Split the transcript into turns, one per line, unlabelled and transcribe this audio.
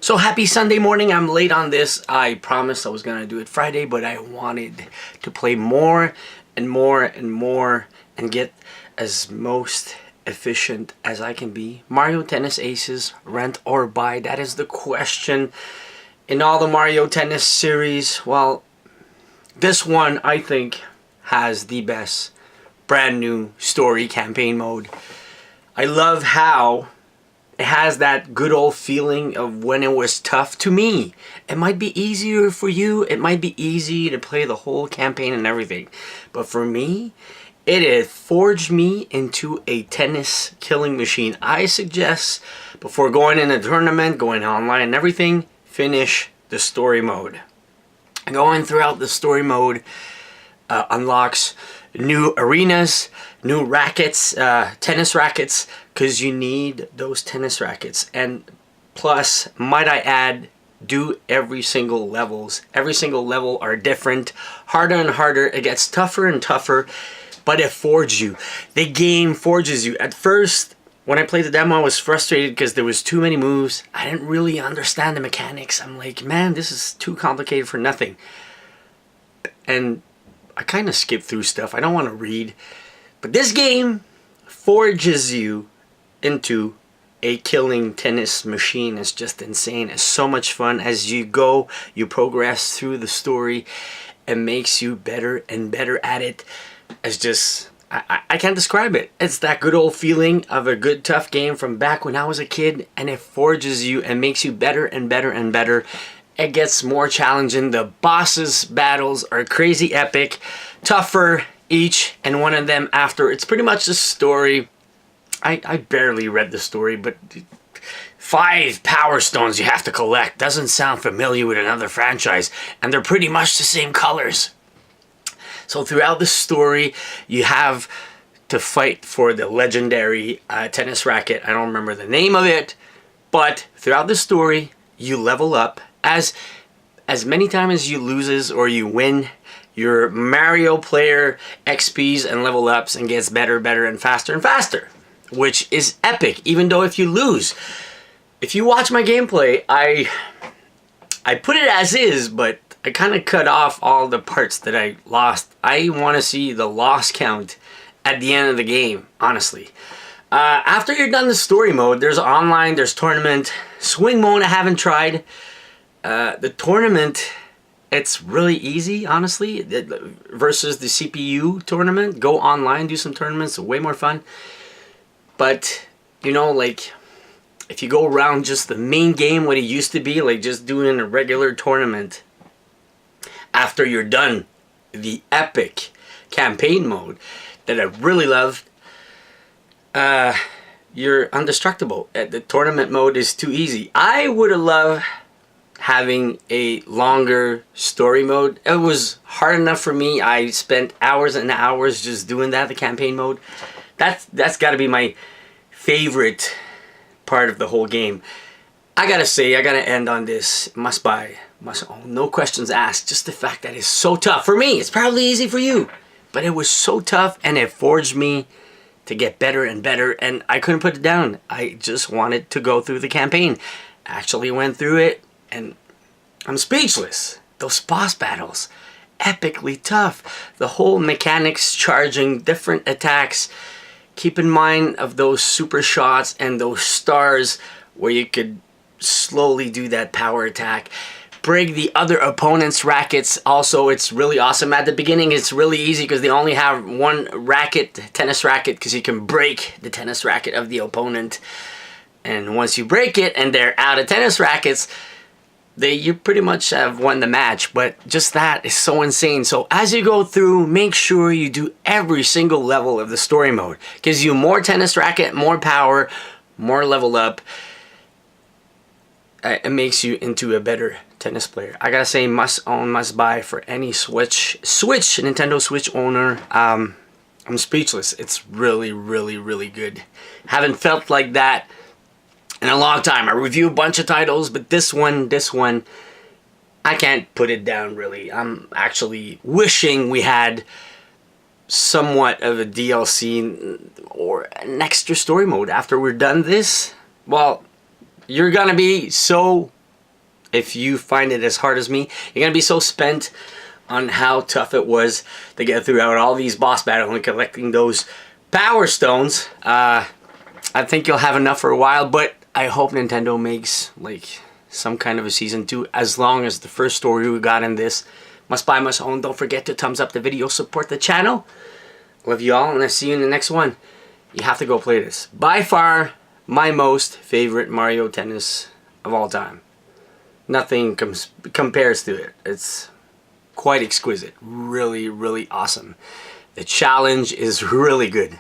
So happy Sunday morning. I'm late on this. I promised I was gonna do it Friday, but I wanted to play more and more and more and get as most efficient as I can be. Mario Tennis Aces, rent or buy? That is the question in all the Mario Tennis series. Well, this one I think has the best brand new story campaign mode. I love how it has that good old feeling of when it was tough to me. It might be easier for you. It might be easy to play the whole campaign and everything. But for me, it has forged me into a tennis killing machine. I suggest before going in a tournament, going online and everything, finish the story mode. Going throughout the story mode unlocks new arenas, new rackets, tennis rackets, because you need those tennis rackets. And plus, might I add, do every single levels. Every single level are different, harder and harder. It gets tougher and tougher, but it forges you. The game forges you. At first, when I played the demo, I was frustrated because there was too many moves. I didn't really understand the mechanics. I'm like, man, this is too complicated for nothing. And I kind of skip through stuff. I don't want to read. But this game forges you into a killing tennis machine. It's just insane. It's so much fun. As you go, you progress through the story. It makes you better and better at it. It's just, I can't describe it. It's that good old feeling of a good tough game from back when I was a kid. And it forges you and makes you better and better and better. It gets more challenging. The bosses battles are crazy epic, tougher each and one of them after. It's pretty much the story. I barely read the story, but 5 Power Stones you have to collect. Doesn't sound familiar with another franchise, and they're pretty much the same colors. So throughout the story, you have to fight for the legendary tennis racket. I don't remember the name of it, but throughout the story, you level up. As many times as you loses or you win, your Mario player XPs and level ups and gets better, and faster, which is epic. Even though if you lose, if you watch my gameplay, I put it as is, but I kind of cut off all the parts that I lost. I want to see the loss count at the end of the game, honestly. After you're done the story mode, there's online, there's tournament, swing mode I haven't tried. The tournament, it's really easy, honestly, versus the CPU tournament. Go online, do some tournaments, way more fun. But, you know, like, if you go around just the main game, what it used to be, like just doing a regular tournament, after you're done the epic campaign mode that I really loved, you're indestructible. The tournament mode is too easy. I would have loved having a longer story mode. It was hard enough for me. I spent hours and hours just doing that, the campaign mode. That's got to be my favorite part of the whole game. I gotta say, I gotta end on this. Must buy, must own. No questions asked. Just the fact that it's so tough. For me, it's probably easy for you. But it was so tough and it forged me to get better and better. And I couldn't put it down. I just wanted to go through the campaign. Actually went through it. And I'm speechless. Those boss battles, epically tough. The whole mechanics, charging, different attacks. Keep in mind of those super shots and those stars where you could slowly do that power attack. Break the other opponent's rackets. Also, it's really awesome. At the beginning, it's really easy because they only have one racket, tennis racket, because you can break the tennis racket of the opponent. And once you break it and they're out of tennis rackets, you pretty much have won the match. But just that is so insane. So as you go through, make sure you do every single level of the story mode. Gives you more tennis racket, more power, more level up. It makes you into a better tennis player. I gotta say, must own, must buy for any Nintendo Switch owner. I'm speechless. It's really, really, really good. Haven't felt like that in a long time. I review a bunch of titles, but this one, I can't put it down really. I'm actually wishing we had somewhat of a DLC or an extra story mode after we're done this. Well, you're gonna be so if you find it as hard as me, you're gonna be so spent on how tough it was to get throughout all these boss battles and collecting those power stones. I think you'll have enough for a while, but I hope Nintendo makes like some kind of a season 2, as long as the first story we got in this must buy must own. Don't forget to thumbs up the video, support the channel. Love you all, and I'll see you in the next one. You have to go play this. By far my most favorite Mario Tennis of all time. Nothing compares to it. It's quite exquisite. Really, really awesome. The challenge is really good.